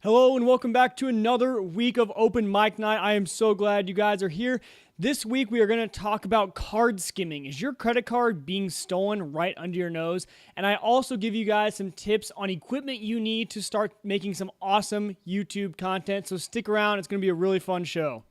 Hello and welcome back to another week of Open Mic Night. I am so glad you guys are here. This week we are going to talk about card skimming. Is your credit card being stolen right under your nose? And I also give you guys some tips on equipment you need to start making some awesome YouTube content. So stick around. It's going to be a really fun show.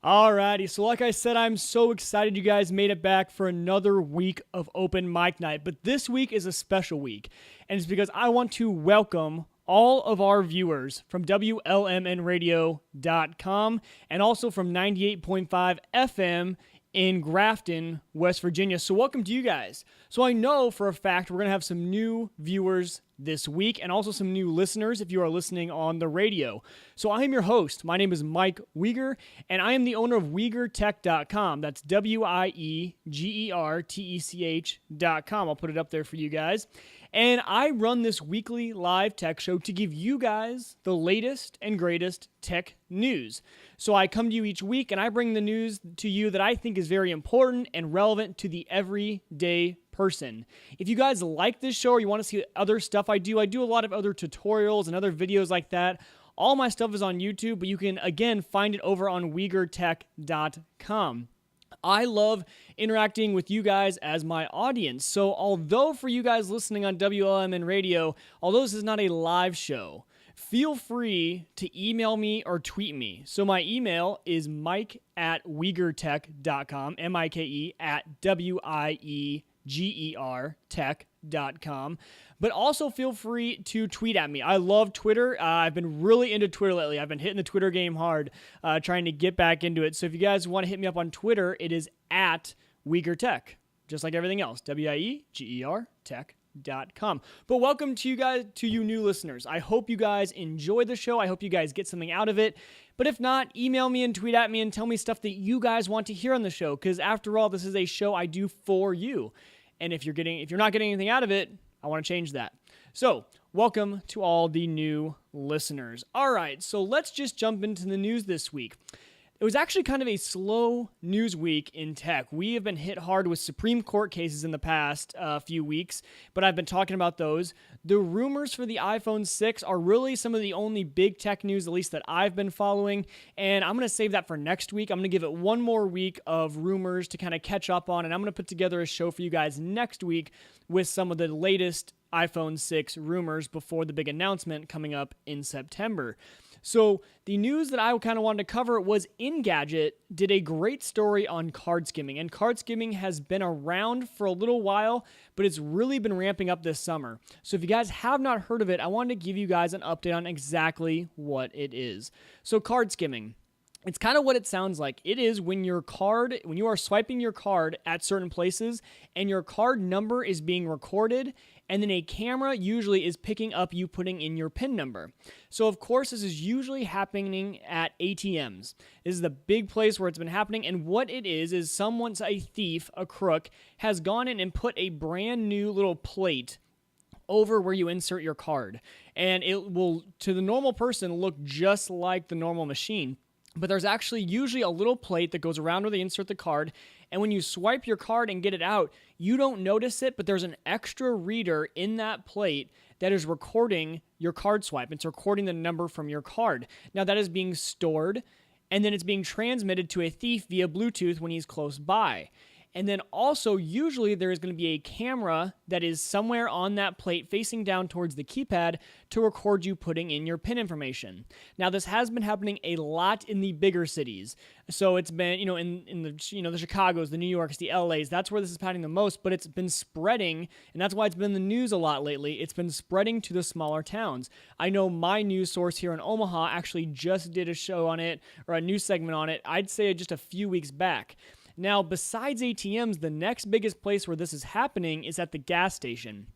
Alrighty, so like I said, I'm so excited you guys made it back for another week of Open Mic Night. But this week is a special week, and it's because I want to welcome all of our viewers from WLMNradio.com and also from 98.5 FM in Grafton, West Virginia. So welcome to you guys. So I know for a fact we're going to have some new viewers this week and also some new listeners if you are listening on the radio. So I am your host. My name is Mike Wieger, and I am the owner of WiegerTech.com. That's WIEGERTECH.com. I'll put it up there for you guys. And I run this weekly live tech show to give you guys the latest and greatest tech news. So I come to you each week and I bring the news to you that I think is very important and relevant to the everyday person. If you guys like this show or you want to see other stuff I do a lot of other tutorials and other videos like that. All my stuff is on YouTube, but you can, again, find it over on WiegerTech.com. I love interacting with you guys as my audience. So although for you guys listening on WLMN Radio, although this is not a live show, feel free to email me or tweet me. So my email is mike@wiegertech.com, MIKE at WIEGERtech.com. But also feel free to tweet at me. I love Twitter. I've been really into Twitter lately. I've been hitting the Twitter game hard, trying to get back into it. So if you guys want to hit me up on Twitter, it is at WiegerTech, just like everything else, WIEGERtech.com. But welcome to you guys, to you new listeners. I hope you guys enjoy the show. I hope you guys get something out of it. But if not, email me and tweet at me and tell me stuff that you guys want to hear on the show. Because after all, this is a show I do for you. And if you're not getting anything out of it, I want to change that. So, welcome to all the new listeners. All right, so let's just jump into the news this week. It was actually kind of a slow news week in tech. We have been hit hard with Supreme Court cases in the past few weeks, but I've been talking about those. The rumors for the iPhone 6 are really some of the only big tech news, at least that I've been following, and I'm going to save that for next week. I'm going to give it one more week of rumors to kind of catch up on, and I'm going to put together a show for you guys next week with some of the latest iPhone 6 rumors before the big announcement coming up in September. So the news that I kind of wanted to cover was Engadget did a great story on card skimming, and card skimming has been around for a little while, but it's really been ramping up this summer. So if you guys have not heard of it, I wanted to give you guys an update on exactly what it is. So card skimming. It's kind of what it sounds like. It is when you are swiping your card at certain places and your card number is being recorded, and then a camera usually is picking up you putting in your PIN number. So of course, this is usually happening at ATMs. This is the big place where it's been happening, and what it is a thief, a crook, has gone in and put a brand new little plate over where you insert your card. And it will, to the normal person, look just like the normal machine. But there's actually usually a little plate that goes around where they insert the card, and when you swipe your card and get it out, you don't notice it, but there's an extra reader in that plate that is recording your card swipe. It's recording the number from your card. Now that is being stored, and then it's being transmitted to a thief via Bluetooth when he's close by. And then also, usually there is going to be a camera that is somewhere on that plate facing down towards the keypad to record you putting in your PIN information. Now, this has been happening a lot in the bigger cities. So it's been, in the, the Chicagos, the New Yorks, the LAs, that's where this is happening the most, but it's been spreading, and that's why it's been in the news a lot lately. It's been spreading to the smaller towns. I know my news source here in Omaha actually just did a show on it, or a news segment on it, I'd say just a few weeks back. Now, besides ATMs, the next biggest place where this is happening is at the gas station.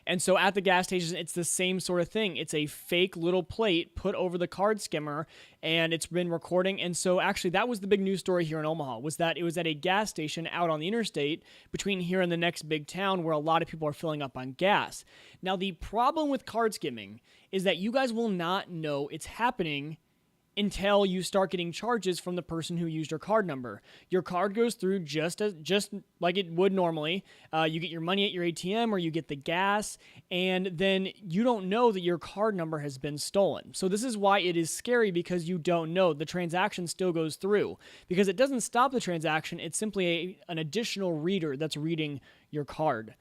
And so at the gas station, it's the same sort of thing. It's a fake little plate put over the card skimmer, and it's been recording. And so actually that was the big news story here in Omaha, was that it was at a gas station out on the interstate between here and the next big town where a lot of people are filling up on gas. Now, the problem with card skimming is that you guys will not know it's happening until you start getting charges from the person who used your card number. Your card goes through just like it would normally. You get your money at your ATM or you get the gas, and then you don't know that your card number has been stolen. So this is why it is scary, because you don't know. The transaction still goes through because it doesn't stop the transaction. It's simply an additional reader that's reading your card.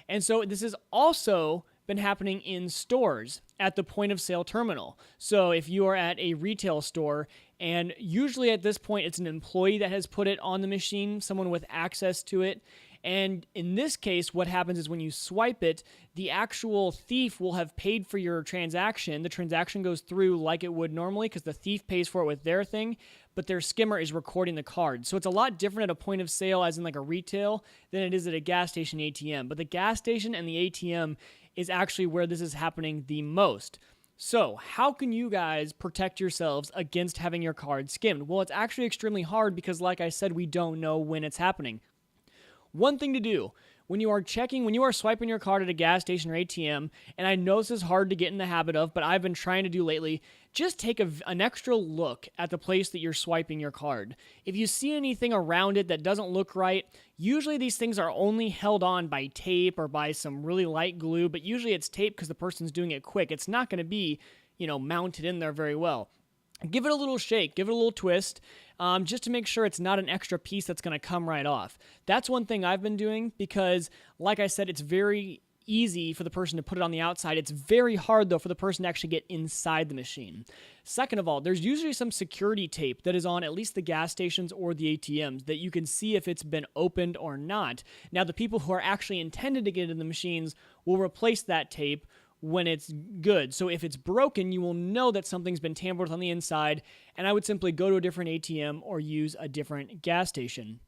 And so this is also been happening in stores at the point of sale terminal. So if you are at a retail store, and usually at this point it's an employee that has put it on the machine, someone with access to it. And in this case, what happens is when you swipe it, the actual thief will have paid for your transaction. The transaction goes through like it would normally because the thief pays for it with their thing, but their skimmer is recording the card. So it's a lot different at a point of sale, as in like a retail, than it is at a gas station ATM. But the gas station and the ATM is actually where this is happening the most. So how can you guys protect yourselves against having your card skimmed? Well, it's actually extremely hard because, like I said, we don't know when it's happening. One thing to do when you are swiping your card at a gas station or ATM, and I know this is hard to get in the habit of, but I've been trying to do lately, just take an extra look at the place that you're swiping your card. If you see anything around it that doesn't look right, usually these things are only held on by tape or by some really light glue, but usually it's tape because the person's doing it quick. It's not going to be, mounted in there very well. Give it a little shake, give it a little twist, just to make sure it's not an extra piece that's going to come right off. That's one thing I've been doing because, like I said, it's very easy for the person to put it on the outside. It's very hard, though, for the person to actually get inside the machine. Second of all, there's usually some security tape that is on at least the gas stations or the ATMs that you can see if it's been opened or not. Now, the people who are actually intended to get into the machines will replace that tape when it's good. So if it's broken, you will know that something's been tampered with on the inside, and I would simply go to a different ATM or use a different gas station.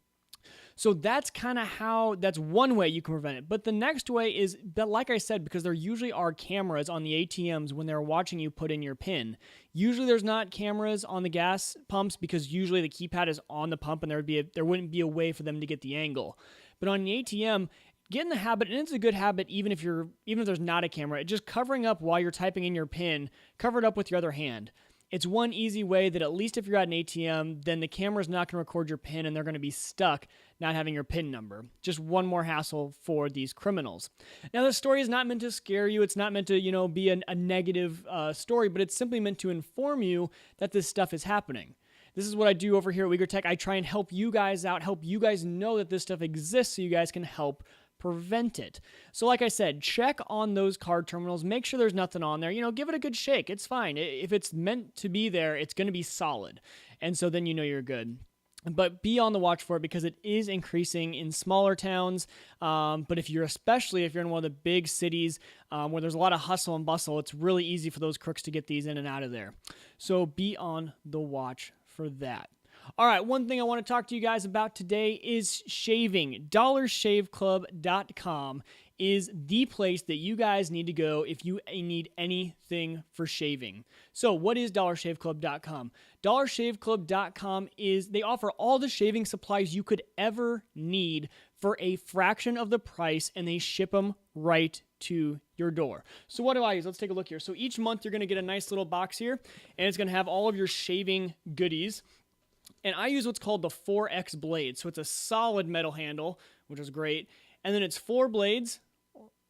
So that's that's one way you can prevent it. But the next way is that, like I said, because there usually are cameras on the ATMs when they're watching you put in your PIN. Usually there's not cameras on the gas pumps because usually the keypad is on the pump and there wouldn't be a way for them to get the angle. But on the ATM, get in the habit, and it's a good habit even if there's not a camera, just covering up while you're typing in your PIN, cover it up with your other hand. It's one easy way that at least if you're at an ATM, then the camera's not going to record your PIN and they're going to be stuck not having your PIN number. Just one more hassle for these criminals. Now, this story is not meant to scare you. It's not meant to, be a negative story, but it's simply meant to inform you that this stuff is happening. This is what I do over here at Uyghur Tech. I try and help you guys out, help you guys know that this stuff exists so you guys can help prevent it. So like I said, check on those card terminals, make sure there's nothing on there, give it a good shake. It's fine. If it's meant to be there, it's going to be solid. And so then you're good. But be on the watch for it because it is increasing in smaller towns. But especially if you're in one of the big cities where there's a lot of hustle and bustle, it's really easy for those crooks to get these in and out of there. So be on the watch for that. All right, one thing I want to talk to you guys about today is shaving. DollarShaveClub.com is the place that you guys need to go if you need anything for shaving. So what is DollarShaveClub.com? DollarShaveClub.com they offer all the shaving supplies you could ever need for a fraction of the price, and they ship them right to your door. So what do I use? Let's take a look here. So each month you're going to get a nice little box here, and it's going to have all of your shaving goodies. And I use what's called the 4X blade. So it's a solid metal handle, which is great. And then it's 4 blades,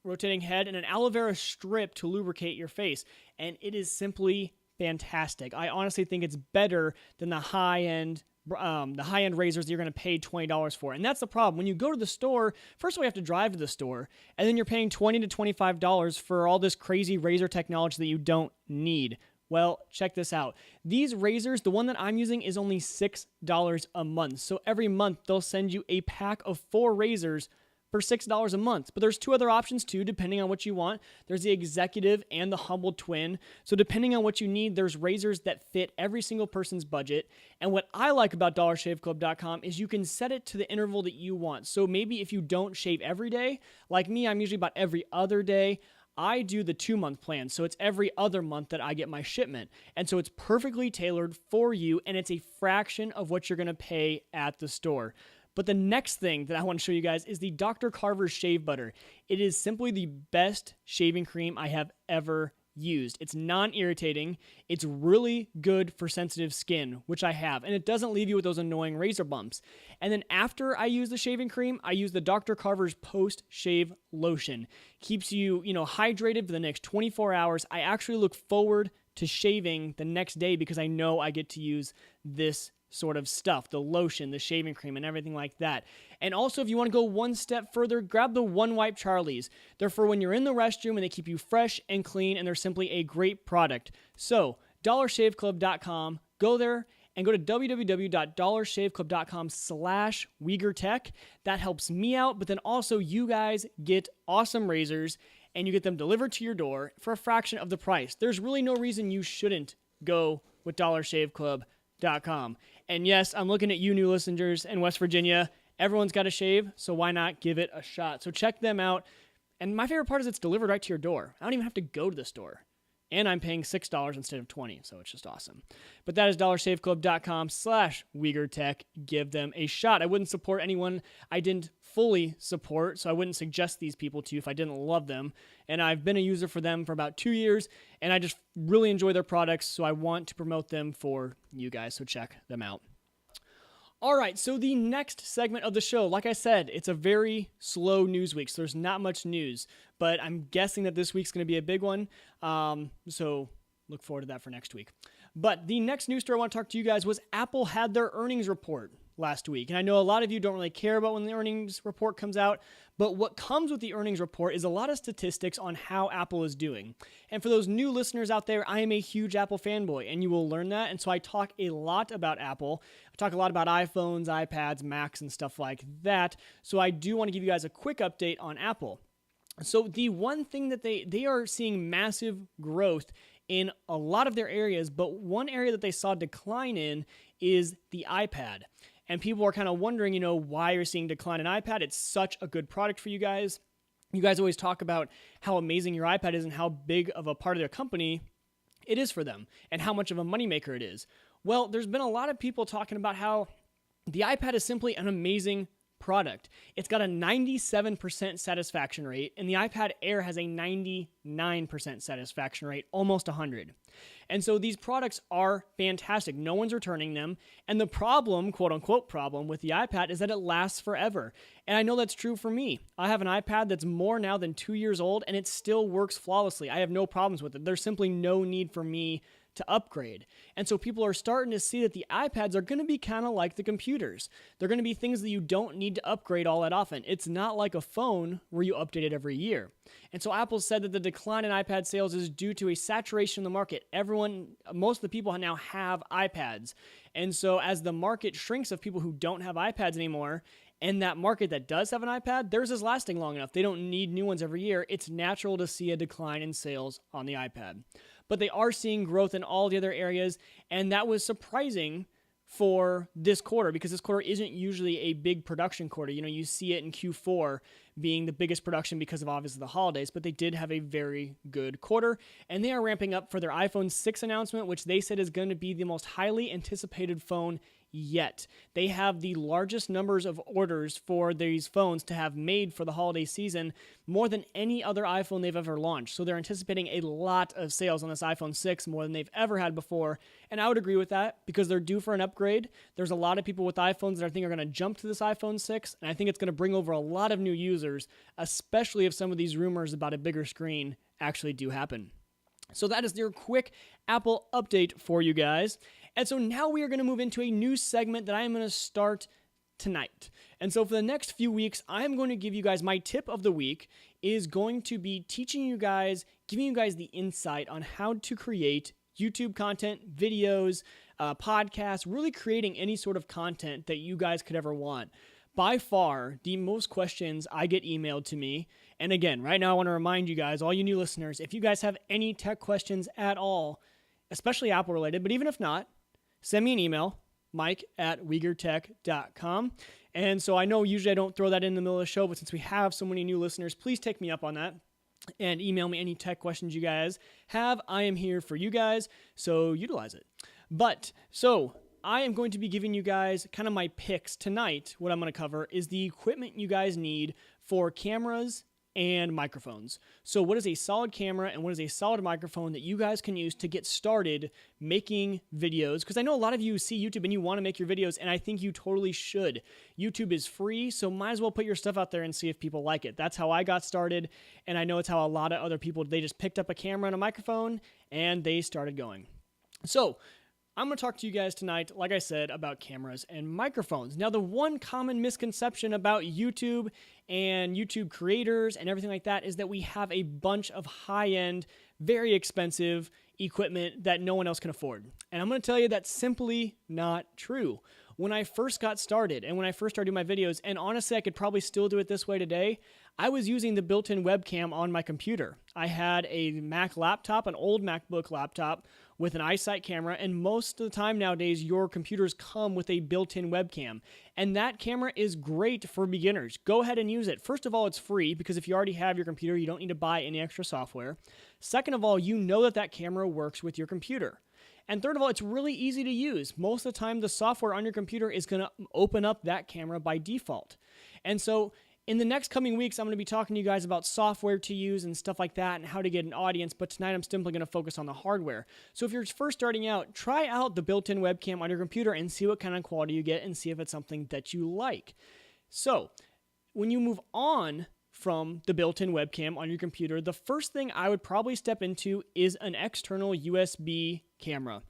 rotating head, and an aloe vera strip to lubricate your face. And it is simply fantastic. I honestly think it's better than the high-end razors that you're going to pay $20 for. And that's the problem. When you go to the store, first of all, you have to drive to the store, and then you're paying $20 to $25 for all this crazy razor technology that you don't need. Well, check this out. These razors, the one that I'm using is only $6 a month. So every month they'll send you a pack of 4 razors for $6 a month. But there's two other options too, depending on what you want. There's the Executive and the Humble Twin. So depending on what you need, there's razors that fit every single person's budget. And what I like about DollarShaveClub.com is you can set it to the interval that you want. So maybe if you don't shave every day, like me, I'm usually about every other day. I do the 2-month plan, so it's every other month that I get my shipment. And so it's perfectly tailored for you, and it's a fraction of what you're going to pay at the store. But the next thing that I want to show you guys is the Dr. Carver Shave Butter. It is simply the best shaving cream I have ever used. It's non-irritating. It's really good for sensitive skin, which I have, and it doesn't leave you with those annoying razor bumps. And then after I use the shaving cream, I use the Dr. Carver's post-shave lotion. Keeps you, hydrated for the next 24 hours. I actually look forward to shaving the next day because I know I get to use this sort of stuff, the lotion, the shaving cream, and everything like that. And also, if you want to go one step further, grab the One Wipe Charlies. They're for when you're in the restroom and they keep you fresh and clean, and they're simply a great product. So, DollarShaveClub.com, go there and go to www.dollarshaveclub.com/WegerTech. That helps me out, but then also you guys get awesome razors and you get them delivered to your door for a fraction of the price. There's really no reason you shouldn't go with DollarShaveClub.com. And yes, I'm looking at you new listeners in West Virginia. Everyone's got to shave, so why not give it a shot? So check them out. And my favorite part is it's delivered right to your door. I don't even have to go to the store. And I'm paying $6 instead of $20, so it's just awesome. But that is DollarShaveClub.com/WegerTech. Give them a shot. I wouldn't support anyone I didn't fully support, so I wouldn't suggest these people to you if I didn't love them. And I've been a user for them for about 2 years, and I just really enjoy their products, so I want to promote them for you guys, so check them out. All right, so the next segment of the show, like I said, it's a very slow news week, so there's not much news, but I'm guessing that this week's going to be a big one, so look forward to that for next week. But the next news story I want to talk to you guys was Apple had their earnings report last week, and I know a lot of you don't really care about when the earnings report comes out, but what comes with the earnings report is a lot of statistics on how Apple is doing. And for those new listeners out there, I am a huge Apple fanboy, and you will learn that. And so I talk a lot about Apple. I talk a lot about iPhones, iPads, Macs, and stuff like that. So I do want to give you guys a quick update on Apple. So the one thing that they are seeing massive growth in a lot of their areas, but one area that they saw decline in is the iPad. And people are kind of wondering, why you're seeing decline in iPad. It's such a good product for you guys. You guys always talk about how amazing your iPad is and how big of a part of their company it is for them and how much of a moneymaker it is. Well, there's been a lot of people talking about how the iPad is simply an amazing product. It's got a 97% satisfaction rate, and the iPad Air has a 99% satisfaction rate, almost 100. And so these products are fantastic. No one's returning them. And the problem, quote unquote problem, with the iPad is that it lasts forever. And I know that's true for me. I have an iPad that's more now than 2 years old, and it still works flawlessly. I have no problems with it. There's simply no need for me to upgrade. And so people are starting to see that the iPads are going to be kind of like the computers. They're going to be things that you don't need to upgrade all that often. It's not like a phone where you update it every year. And so Apple said that the decline in iPad sales is due to a saturation in the market. Most of the people now have iPads. And so as the market shrinks of people who don't have iPads anymore, and that market that does have an iPad, theirs is lasting long enough. They don't need new ones every year. It's natural to see a decline in sales on the iPad. But they are seeing growth in all the other areas, and that was surprising for this quarter because this quarter isn't usually a big production quarter. You see it in Q4 being the biggest production because of obviously the holidays, but they did have a very good quarter, and they are ramping up for their iPhone 6 announcement, which they said is going to be the most highly anticipated phone yet. They have the largest numbers of orders for these phones to have made for the holiday season, more than any other iPhone they've ever launched. So they're anticipating a lot of sales on this iPhone 6, more than they've ever had before. And I would agree with that because they're due for an upgrade. There's a lot of people with iPhones that I think are going to jump to this iPhone 6, and I think it's going to bring over a lot of new users, especially if some of these rumors about a bigger screen actually do happen. So that is your quick Apple update for you guys. And so now we are going to move into a new segment that I am going to start tonight. And so for the next few weeks, I am going to give you guys my tip of the week is going to be teaching you guys, giving you guys the insight on how to create YouTube content, videos, podcasts, really creating any sort of content that you guys could ever want. by far, the most questions I get emailed to me, and again, right now I want to remind you guys, all you new listeners, if you guys have any tech questions at all, especially Apple related, but even if not, send me an email, mike@uyghurtech.com. And so I know usually I don't throw that in the middle of the show, but since we have so many new listeners, please take me up on that and email me any tech questions you guys have. I am here for you guys, so utilize it. So I am going to be giving you guys kind of my picks tonight. What I'm going to cover is the equipment you guys need for cameras and microphones. So what is a solid camera and what is a solid microphone that you guys can use to get started making videos? Because I know a lot of you see YouTube and you want to make your videos, and I think you totally should. YouTube is free, so might as well put your stuff out there and see if people like it. That's how I got started, and I know it's how a lot of other people, they just picked up a camera and a microphone and they started going. So I'm going to talk to you guys tonight, like I said, about cameras and microphones. Now, the one common misconception about YouTube and YouTube creators and everything like that is that we have a bunch of high-end, very expensive equipment that no one else can afford. And I'm going to tell you that's simply not true. When I first got started and when I first started doing my videos, and honestly, I could probably still do it this way today, I was using the built-in webcam on my computer. I had a Mac laptop, an old MacBook laptop with an iSight camera, and most of the time nowadays, your computers come with a built-in webcam. And that camera is great for beginners. Go ahead and use it. First of all, it's free because if you already have your computer, you don't need to buy any extra software. Second of all, you know that that camera works with your computer. And third of all, it's really easy to use. Most of the time, the software on your computer is going to open up that camera by default. And so in the next coming weeks, I'm going to be talking to you guys about software to use and stuff like that and how to get an audience, but tonight I'm simply going to focus on the hardware. So if you're first starting out, try out the built-in webcam on your computer and see what kind of quality you get and see if it's something that you like. So when you move on from the built-in webcam on your computer, the first thing I would probably step into is an external USB camera.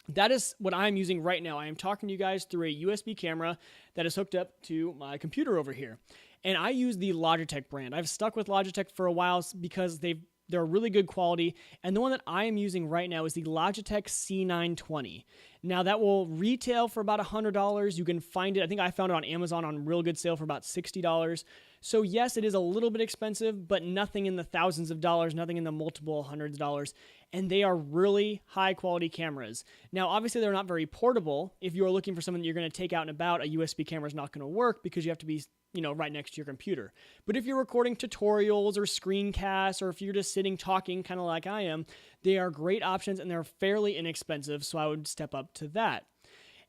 That is what I'm using right now. I am talking to you guys through a USB camera that is hooked up to my computer over here. And I use the Logitech brand. I've stuck with Logitech for a while because they're really good quality. And the one that I am using right now is the Logitech C920. Now that will retail for about $100. You can find it, I think I found it on Amazon on real good sale for about $60. So yes, it is a little bit expensive, but nothing in the thousands of dollars, nothing in the multiple hundreds of dollars. And they are really high quality cameras. Now, obviously they're not very portable. If you're looking for something that you're going to take out and about, a USB camera is not going to work because you have to be, right next to your computer. But if you're recording tutorials or screencasts, or if you're just sitting talking kind of like I am, they are great options and they're fairly inexpensive. So I would step up to that.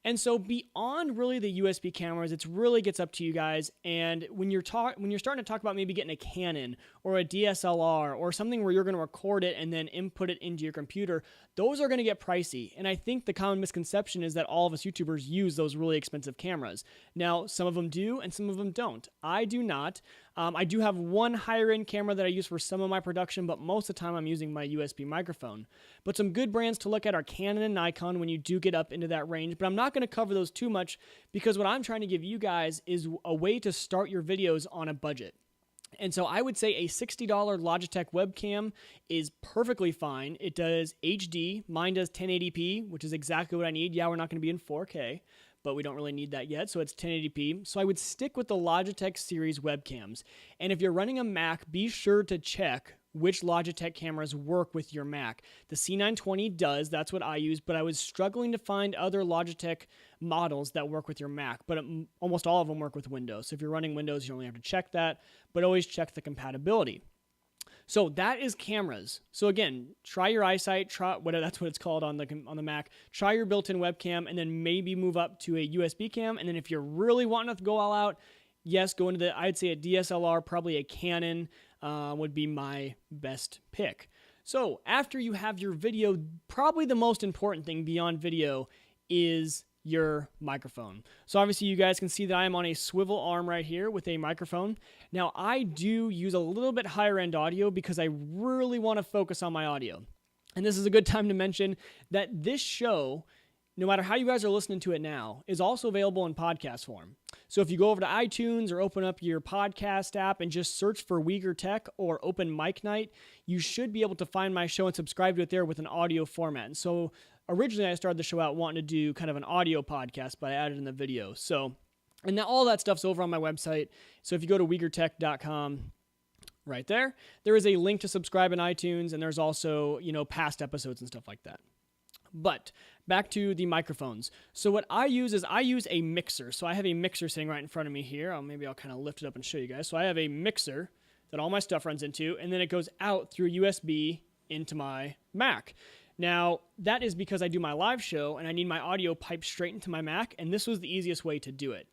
And so beyond really the USB cameras, it really gets up to you guys. And when you're starting to talk about maybe getting a Canon or a DSLR or something where you're going to record it and then input it into your computer, those are going to get pricey. And I think the common misconception is that all of us YouTubers use those really expensive cameras. Now, some of them do and some of them don't. I do not. I do have one higher end camera that I use for some of my production, but most of the time I'm using my USB microphone. But some good brands to look at are Canon and Nikon when you do get up into that range, but I'm not going to cover those too much because what I'm trying to give you guys is a way to start your videos on a budget. And so I would say a $60 Logitech webcam is perfectly fine. It does HD. Mine does 1080p, which is exactly what I need. Yeah, we're not going to be in 4K, but we don't really need that yet, so it's 1080p. So I would stick with the Logitech series webcams. And if you're running a Mac, be sure to check which Logitech cameras work with your Mac. The C920 does, that's what I use, but I was struggling to find other Logitech models that work with your Mac, but almost all of them work with Windows. So if you're running Windows, you only have to check that, but always check the compatibility. So that is cameras. So again, try your iSight, that's what it's called on the Mac. Try your built-in webcam, and then maybe move up to a USB cam. And then if you're really wanting to go all out, yes, go into I'd say a DSLR, probably a Canon would be my best pick. So after you have your video, probably the most important thing beyond video is your microphone. So obviously you guys can see that I am on a swivel arm right here with a microphone. Now I do use a little bit higher end audio because I really want to focus on my audio. And this is a good time to mention that this show, no matter how you guys are listening to it now, is also available in podcast form. So if you go over to iTunes or open up your podcast app and just search for Uyghur Tech or Open Mic Night, you should be able to find my show and subscribe to it there with an audio format. And so originally I started the show out wanting to do kind of an audio podcast, but I added in the video. So And now all that stuff's over on my website. So if you go to WeagerTech.com, right there is a link to subscribe in iTunes, and there's also, past episodes and stuff like that. But back to the microphones. So what I use is a mixer. So I have a mixer sitting right in front of me here. Maybe I'll kind of lift it up and show you guys. So I have a mixer that all my stuff runs into, and then it goes out through USB into my Mac. Now, that is because I do my live show, and I need my audio piped straight into my Mac, and this was the easiest way to do it.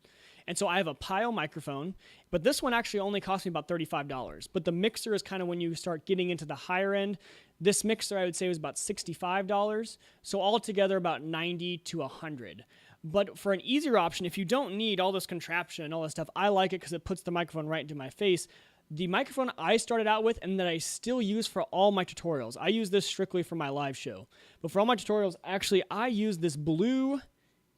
And so I have a Pile microphone, but this one actually only cost me about $35. But the mixer is kind of when you start getting into the higher end. This mixer, I would say, was about $65. So altogether, about $90 to $100. But for an easier option, if you don't need all this contraption and all this stuff, I like it because it puts the microphone right into my face. The microphone I started out with and that I still use for all my tutorials. I use this strictly for my live show. But for all my tutorials, actually, I use this blue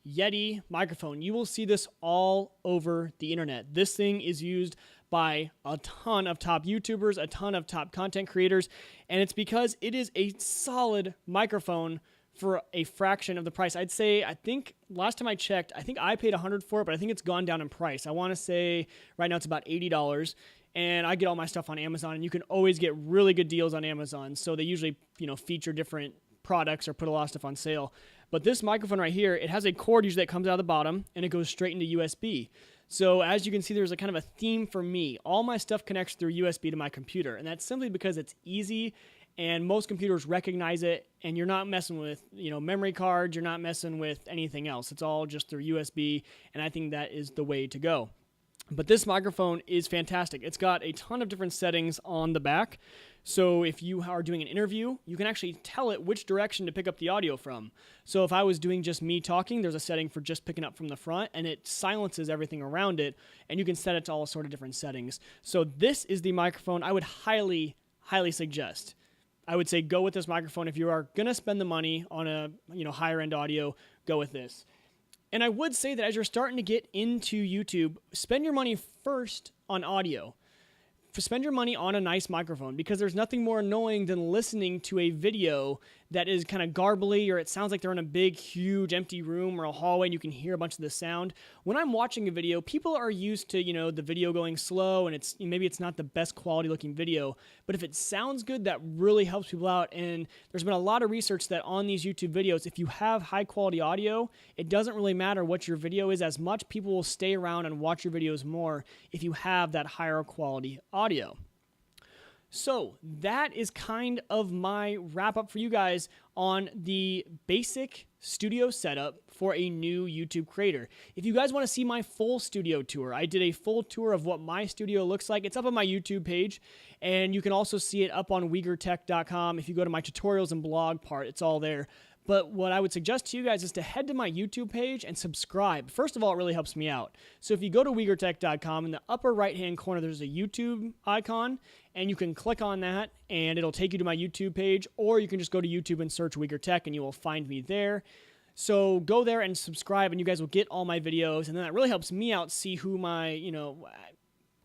Yeti microphone. You will see this all over the internet. This thing is used by a ton of top YouTubers, a ton of top content creators, and it's because it is a solid microphone for a fraction of the price. I think last time I checked, I think I paid $100 for it, but I think it's gone down in price. I want to say right now it's about $80. And I get all my stuff on Amazon, and you can always get really good deals on Amazon. So they usually, feature different products or put a lot of stuff on sale. But this microphone right here, it has a cord usually that comes out of the bottom, and it goes straight into USB. So as you can see, there's a kind of a theme for me. All my stuff connects through USB to my computer, and that's simply because it's easy, and most computers recognize it, and you're not messing with, memory cards, you're not messing with anything else. It's all just through USB, and I think that is the way to go. But this microphone is fantastic. It's got a ton of different settings on the back. So if you are doing an interview, you can actually tell it which direction to pick up the audio from. So if I was doing just me talking, there's a setting for just picking up from the front, and it silences everything around it, and you can set it to all sort of different settings. So this is the microphone I would highly, highly suggest. I would say go with this microphone. If you are going to spend the money on a higher end audio, go with this. And I would say that as you're starting to get into YouTube, spend your money first on audio. Spend your money on a nice microphone, because there's nothing more annoying than listening to a video that is kind of garbly, or it sounds like they're in a big, huge, empty room or a hallway and you can hear a bunch of the sound. When I'm watching a video, people are used to, the video going slow, and maybe it's not the best quality looking video, but if it sounds good, that really helps people out. And there's been a lot of research that on these YouTube videos, if you have high quality audio, it doesn't really matter what your video is as much. People will stay around and watch your videos more if you have that higher quality audio. So that is kind of my wrap up for you guys on the basic studio setup for a new YouTube creator. If you guys want to see my full studio tour, I did a full tour of what my studio looks like. It's up on my YouTube page, and you can also see it up on WeagerTech.com. If you go to my tutorials and blog part, it's all there. But what I would suggest to you guys is to head to my YouTube page and subscribe. First of all, it really helps me out. So if you go to WeagerTech.com, in the upper right-hand corner, there's a YouTube icon, and you can click on that, and it'll take you to my YouTube page, or you can just go to YouTube and search Weager and you will find me there. So go there and subscribe, and you guys will get all my videos, and then that really helps me out, see who my,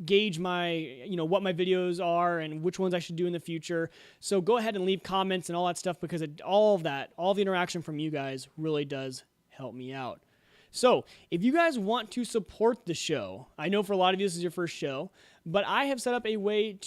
gauge my, what my videos are and which ones I should do in the future. So go ahead and leave comments and all that stuff, because all the interaction from you guys really does help me out. So if you guys want to support the show, I know for a lot of you this is your first show, but I have set up a way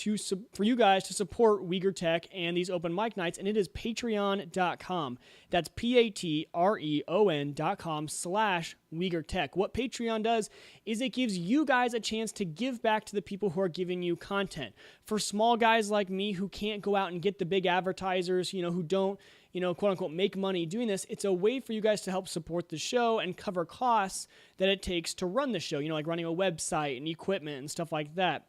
for you guys to support Weager Tech and these open mic nights, and it is patreon.com. That's patreon.com/Weager Tech. What Patreon does is it gives you guys a chance to give back to the people who are giving you content. For small guys like me who can't go out and get the big advertisers, who don't, quote unquote, make money doing this, it's a way for you guys to help support the show and cover costs that it takes to run the show, like running a website and equipment and stuff like that.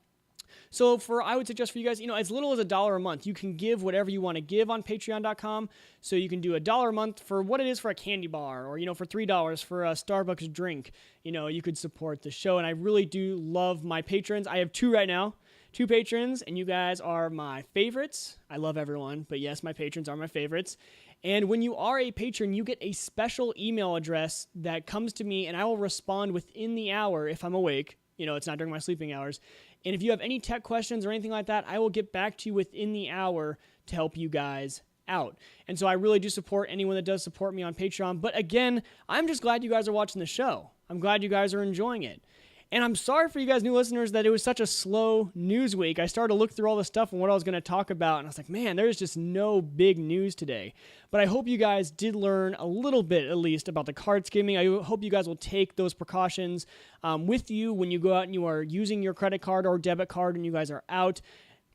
So I would suggest for you guys, as little as $1 a month, you can give whatever you want to give on patreon.com. So you can do $1 a month for what it is for a candy bar, or, for $3 for a Starbucks drink. You could support the show. And I really do love my patrons. I have two right now. 2 patrons, and you guys are my favorites. I love everyone, but yes, my patrons are my favorites. And when you are a patron, you get a special email address that comes to me, and I will respond within the hour if I'm awake. It's not during my sleeping hours. And if you have any tech questions or anything like that, I will get back to you within the hour to help you guys out. And so I really do support anyone that does support me on Patreon. But again, I'm just glad you guys are watching the show. I'm glad you guys are enjoying it. And I'm sorry for you guys new listeners that it was such a slow news week. I started to look through all the stuff and what I was going to talk about, and I was like, man, there's just no big news today. But I hope you guys did learn a little bit, at least, about the card skimming. I hope you guys will take those precautions with you when you go out and you are using your credit card or debit card and you guys are out.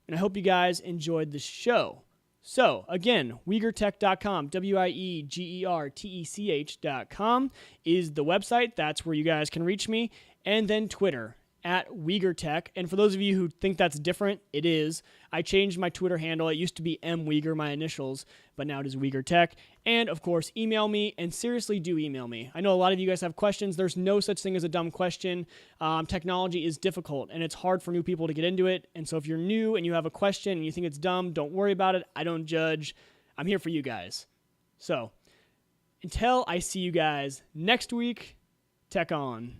And I hope you guys enjoyed the show. So, again, WegerTech.com, WIEGERTECH.com is the website. That's where you guys can reach me. And then Twitter, at WegerTech. And for those of you who think that's different, it is. I changed my Twitter handle. It used to be MWeger, my initials, but now it is WegerTech. And, of course, email me, and seriously do email me. I know a lot of you guys have questions. There's no such thing as a dumb question. Technology is difficult, and it's hard for new people to get into it. And so if you're new and you have a question and you think it's dumb, don't worry about it. I don't judge. I'm here for you guys. So, until I see you guys next week, tech on.